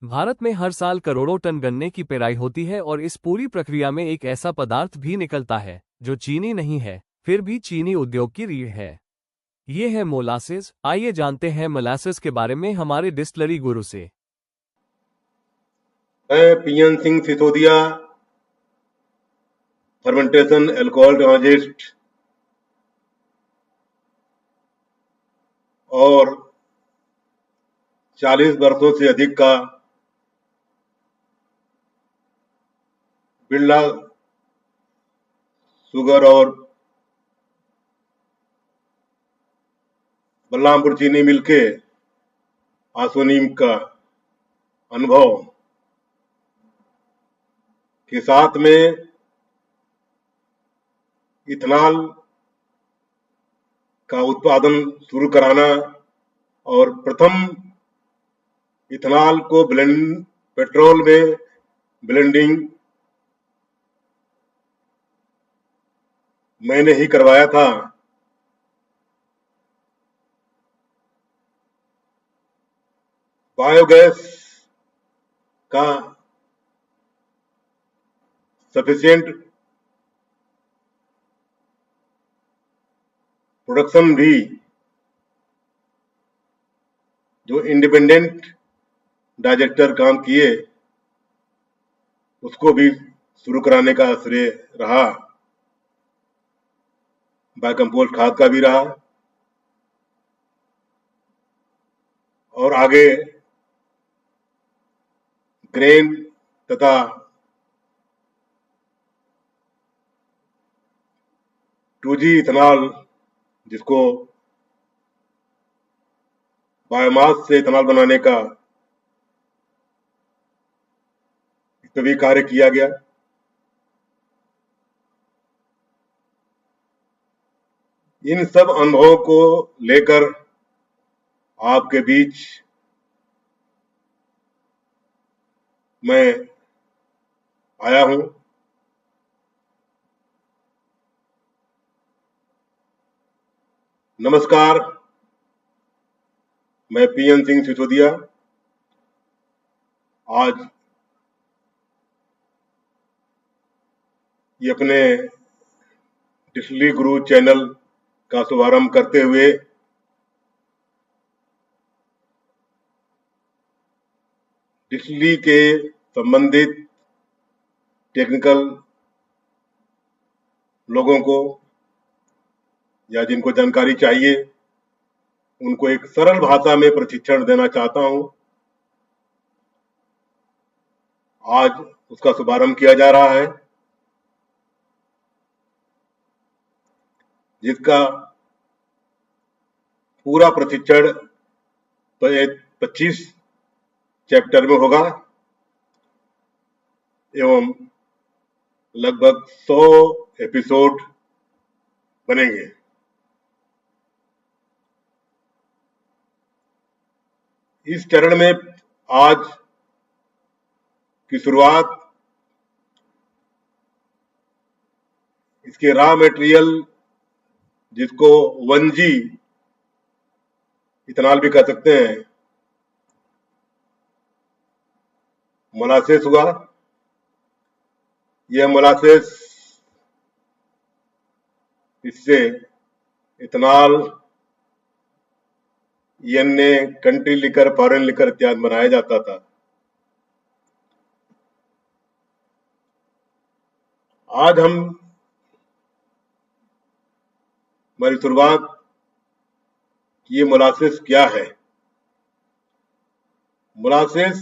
भारत में हर साल करोड़ों टन गन्ने की पेराई होती है और इस पूरी प्रक्रिया में एक ऐसा पदार्थ भी निकलता है जो चीनी नहीं है, फिर भी चीनी उद्योग की रीढ़ है। ये है मोलासेस। आइए जानते हैं मोलासेस के बारे में हमारे डिस्टिलरी गुरु से। मैं PN Singh Sisodia, fermentation alcohol technologist और 40 वर्षों से अधिक का बिरला शुगर और बलरामपुर चीनी मिल के आसोनीम का अनुभव के साथ में इथेनॉल का उत्पादन शुरू कराना और प्रथम इथेनॉल को पेट्रोल में ब्लेंडिंग मैंने ही करवाया था। बायोगैस का सफिशिएंट प्रोडक्शन भी जो इंडिपेंडेंट डाइजेस्टर काम किए उसको भी शुरू कराने का श्रेय रहा। बायोकंपोस्ट खाद का भी रहा और आगे ग्रेन तथा टूजी इथेनॉल जिसको बायोमास से इथेनॉल बनाने का इस पे भी कार्य किया गया। इन सब अनुभवों को लेकर आपके बीच मैं आया हूं। नमस्कार, मैं पीएन सिंह सिसोदिया आज ये अपने डिस्टिलरी गुरु चैनल का शुभारंभ करते हुए डिस्टिलरी के संबंधित टेक्निकल लोगों को या जिनको जानकारी चाहिए उनको एक सरल भाषा में प्रशिक्षण देना चाहता हूं। आज उसका शुभारंभ किया जा रहा है, जिसका पूरा प्रशिक्षण 25 चैप्टर में होगा एवं लगभग 100 एपिसोड बनेंगे। इस चरण में आज की शुरुआत इसके रॉ मटेरियल जिसको 1G इथेनॉल भी कह सकते हैं, मोलासेस हुआ। यह मोलासेस इससे ethanol, ENA, country liquor, foreign liquor इत्यादि बनाया जाता था। आज हम हमारी शुरुआत ये मोलासेस क्या है। मोलासेस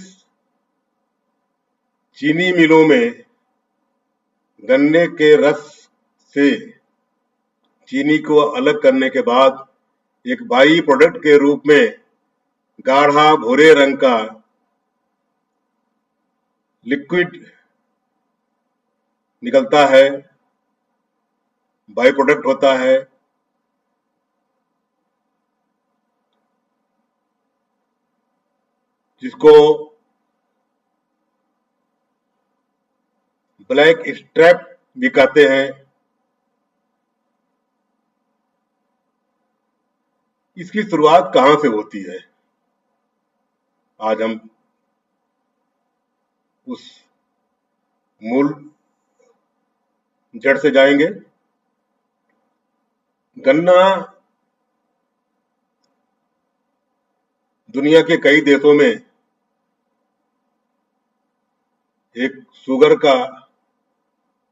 चीनी मिलों में गन्ने के रस से चीनी को अलग करने के बाद एक बाई प्रोडक्ट के रूप में गाढ़ा भूरे रंग का लिक्विड निकलता है, बाई प्रोडक्ट होता है। जिसको ब्लैक स्ट्रैप भी कहते हैं। इसकी शुरुआत कहां से होती है, आज हम उस मूल जड़ से जाएंगे। गन्ना दुनिया के कई देशों में एक शुगर का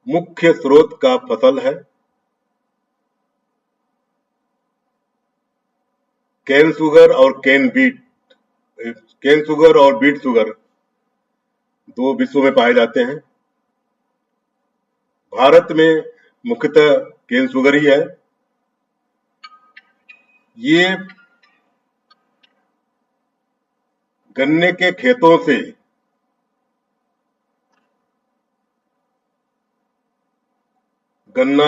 मुख्य स्रोत का फसल है। कैन शुगर और बीट शुगर दो विश्व में पाए जाते हैं। भारत में मुख्यतः कैन शुगर ही है। ये गन्ने के खेतों से गन्ना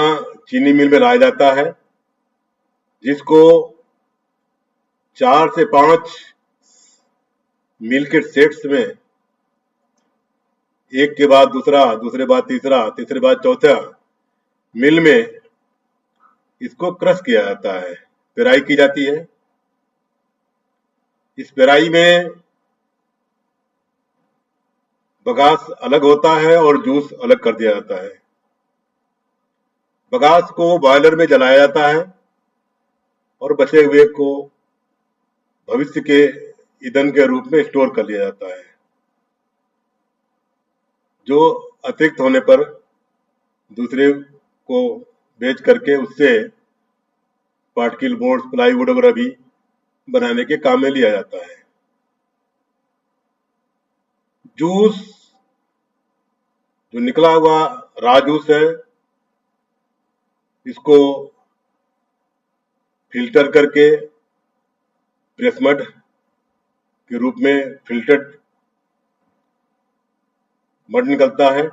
चीनी मिल में लाया जाता है, जिसको 4 से 5 मिल के सेट्स में एक के बाद दूसरा, दूसरे बाद तीसरा, तीसरे बाद चौथा मिल में इसको क्रश किया जाता है, पेराई की जाती है। इस पेराई में बगास अलग होता है और जूस अलग कर दिया जाता है। बगास को बॉयलर में जलाया जाता है और बचे हुए को भविष्य के ईंधन के रूप में स्टोर कर लिया जाता है, जो अतिरिक्त होने पर दूसरे को बेच करके उससे पार्टिकल बोर्ड, प्लाईवुड वगैरह भी बनाने के काम में लिया जाता है। जूस जो निकला हुआ रॉ जूस है, इसको फिल्टर करके प्रेस मड के रूप में फिल्टर्ड मड निकलता है,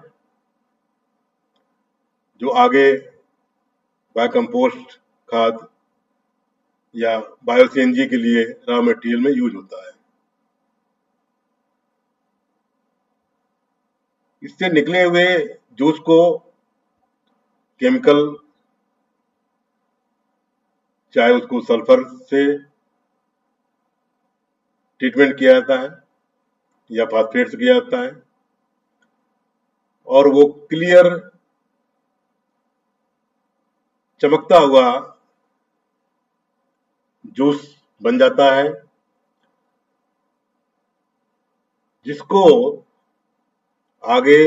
जो आगे बायोकम्पोस्ट खाद या बायो सीएनजी के लिए रॉ मटेरियल में यूज होता है। इससे निकले हुए जूस को केमिकल, चाहे उसको सल्फर से ट्रीटमेंट किया जाता है या फास्फेट से किया जाता है, और वो क्लियर चमकता हुआ जूस बन जाता है, जिसको आगे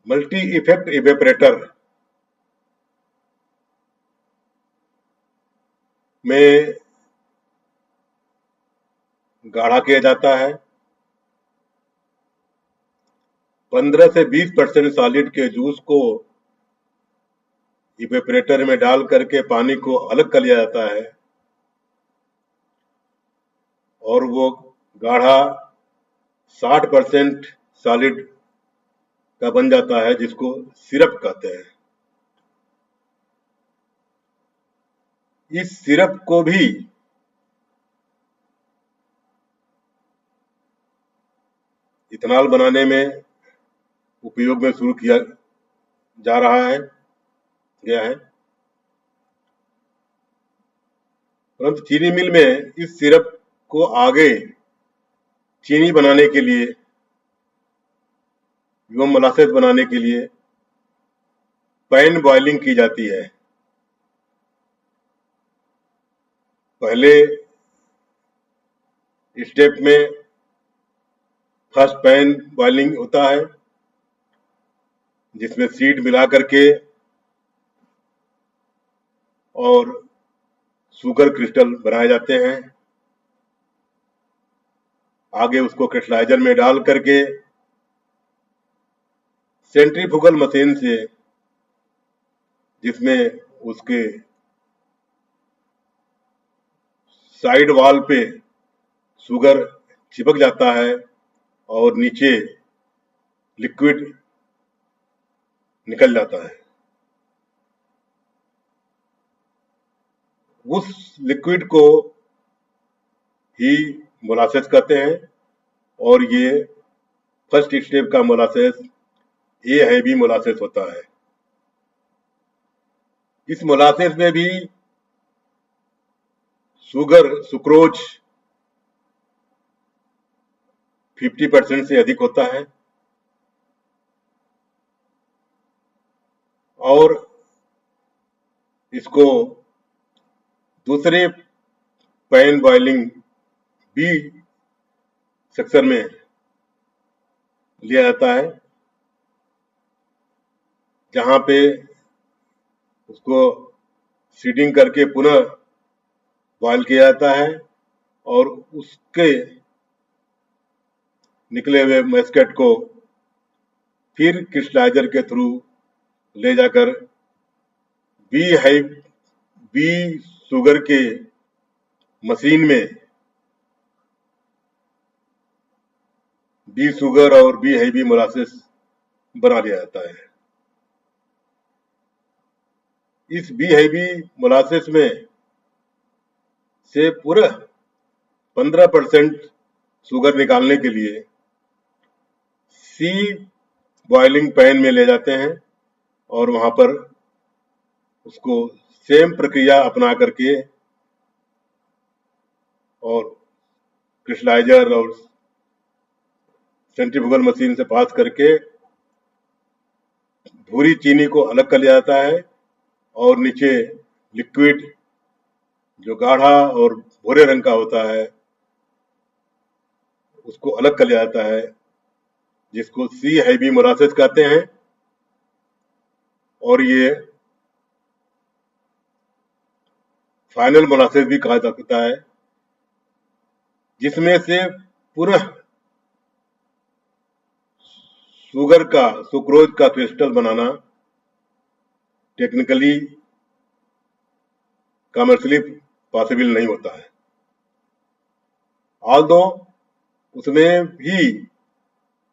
मल्टी इफेक्ट इवेपरेटर में गाढ़ा किया जाता है। 15 से 20% सॉलिड के जूस को इवेपरेटर में डाल करके पानी को अलग कर लिया जाता है और वो गाढ़ा 60% सॉलिड का बन जाता है, जिसको सिरप कहते हैं। इस सिरप को भी इथेनॉल बनाने में उपयोग में शुरू किया जा रहा है, गया है। परंतु चीनी मिल में इस सिरप को आगे चीनी बनाने के लिए एवं मोलासेस बनाने के लिए पैन बॉइलिंग की जाती है। पहले स्टेप में फर्स्ट पैन बॉइलिंग होता है, जिसमें सीड मिला करके और शुगर क्रिस्टल बनाए जाते हैं। आगे उसको क्रिस्टलाइजर में डाल करके सेंट्रीफ्यूगल मशीन से, जिसमें उसके साइड वॉल पे शुगर चिपक जाता है और नीचे लिक्विड निकल जाता है। उस लिक्विड को ही मोलासेस कहते हैं और ये फर्स्ट स्टेप का मोलासेस ए हैवी मोलासेस होता है। इस मोलासेस में भी सुक्रोज 50% से अधिक होता है और इसको दूसरे पैन बॉइलिंग बी सेक्शन में लिया जाता है, जहां पे उसको सीडिंग करके पुनः बॉयल किया जाता है और उसके निकले हुए मैस्केट को फिर क्रिस्टलाइजर के थ्रू ले जाकर बी शुगर के मशीन में बी शुगर और बी हैवी मोलासेस बना लिया जाता है। इस बी हैवी मोलासेस में से पूरा 15% शुगर निकालने के लिए सी बॉइलिंग पैन में ले जाते हैं और वहां पर उसको सेम प्रक्रिया अपना करके और क्रिस्टलाइजर और सेंट्रीफ्यूगल मशीन से पास करके भूरी चीनी को अलग कर लिया जाता है और नीचे लिक्विड जो गाढ़ा और भूरे रंग का होता है उसको अलग कर लिया जाता है, जिसको सी हैवी मोलासेस कहते हैं। और ये फाइनल मोलासेस भी कहा जा सकता है, जिसमें से पुनः सुक्रोज का क्रिस्टल बनाना टेक्निकली कमर्शियली पॉसिबल नहीं होता है। ऑल्दो उसमें भी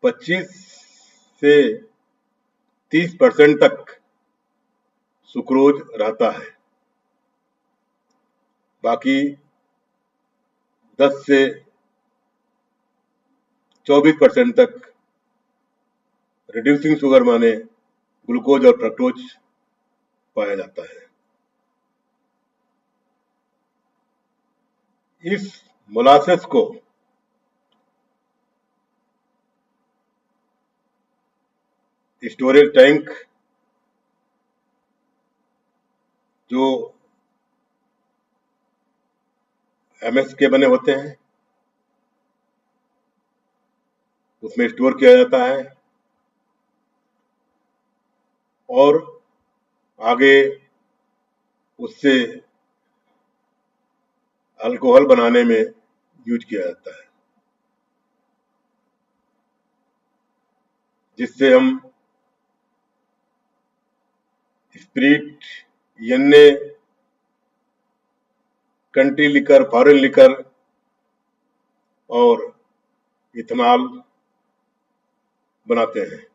25 से 30% तक सुक्रोज रहता है, बाकी 10 से 24% तक रिड्यूसिंग शुगर माने ग्लूकोज और फ्रक्टोज पाया जाता है। इस मोलासेस को स्टोरेज टैंक जो एमएस के बने होते हैं उसमें स्टोर किया जाता है और आगे उससे अल्कोहल बनाने में यूज किया जाता है, जिससे हम स्पिरिट, यन्ने, कंट्री लिकर, फॉरेन लिकर और इथेनॉल बनाते हैं।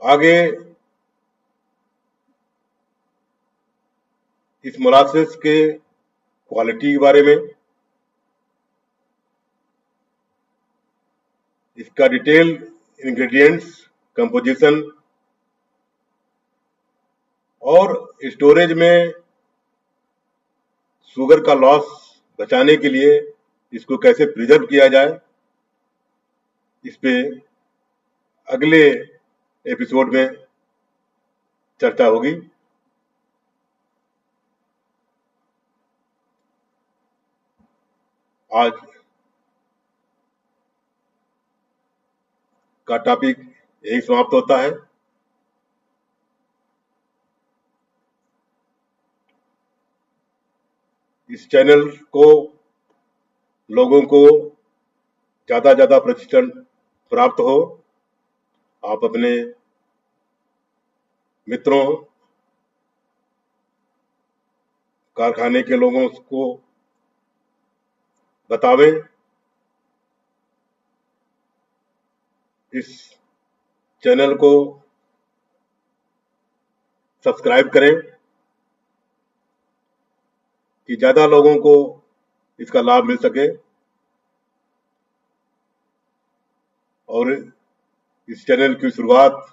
आगे इस मोलासेस के क्वालिटी के बारे में, इसका डिटेल इंग्रेडिएंट्स, कंपोजिशन और स्टोरेज में शुगर का लॉस बचाने के लिए इसको कैसे प्रिजर्व किया जाए, इस पे अगले एपिसोड में चर्चा होगी। आज का टॉपिक यही समाप्त होता है। इस चैनल को लोगों को ज्यादा प्रशिक्षण प्राप्त हो, आप अपने मित्रों, कारखाने के लोगों को बतावें। इस चैनल को सब्सक्राइब करें कि ज्यादा लोगों को इसका लाभ मिल सके और इस चैनल की शुरुआत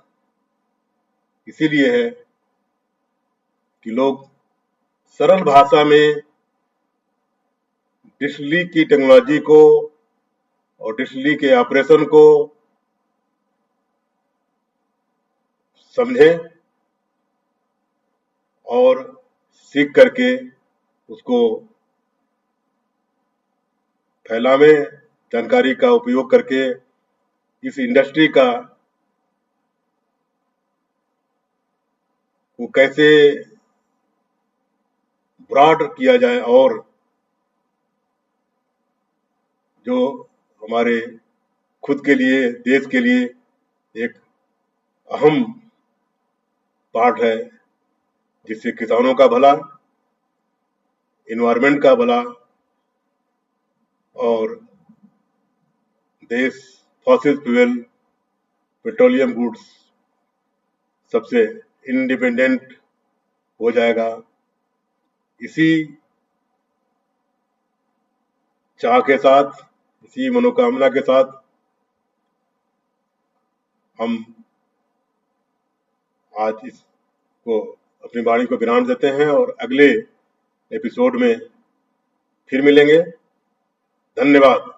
इसीलिए है कि लोग सरल भाषा में डिस्टिलरी की टेक्नोलॉजी को और डिस्टिलरी के ऑपरेशन को समझें और सीख करके उसको फैलावें, जानकारी का उपयोग करके इस इंडस्ट्री का वो कैसे ब्रॉड किया जाए और जो हमारे खुद के लिए, देश के लिए एक अहम पार्ट है, जिससे किसानों का भला, इन्वायरमेंट का भला और देश फॉसिल फ्यूल, पेट्रोलियम गुड्स सबसे इंडिपेंडेंट हो जाएगा। इसी चाह के साथ, इसी मनोकामना के साथ हम आज इसको अपनी वाणी को विराम देते हैं और अगले एपिसोड में फिर मिलेंगे। धन्यवाद।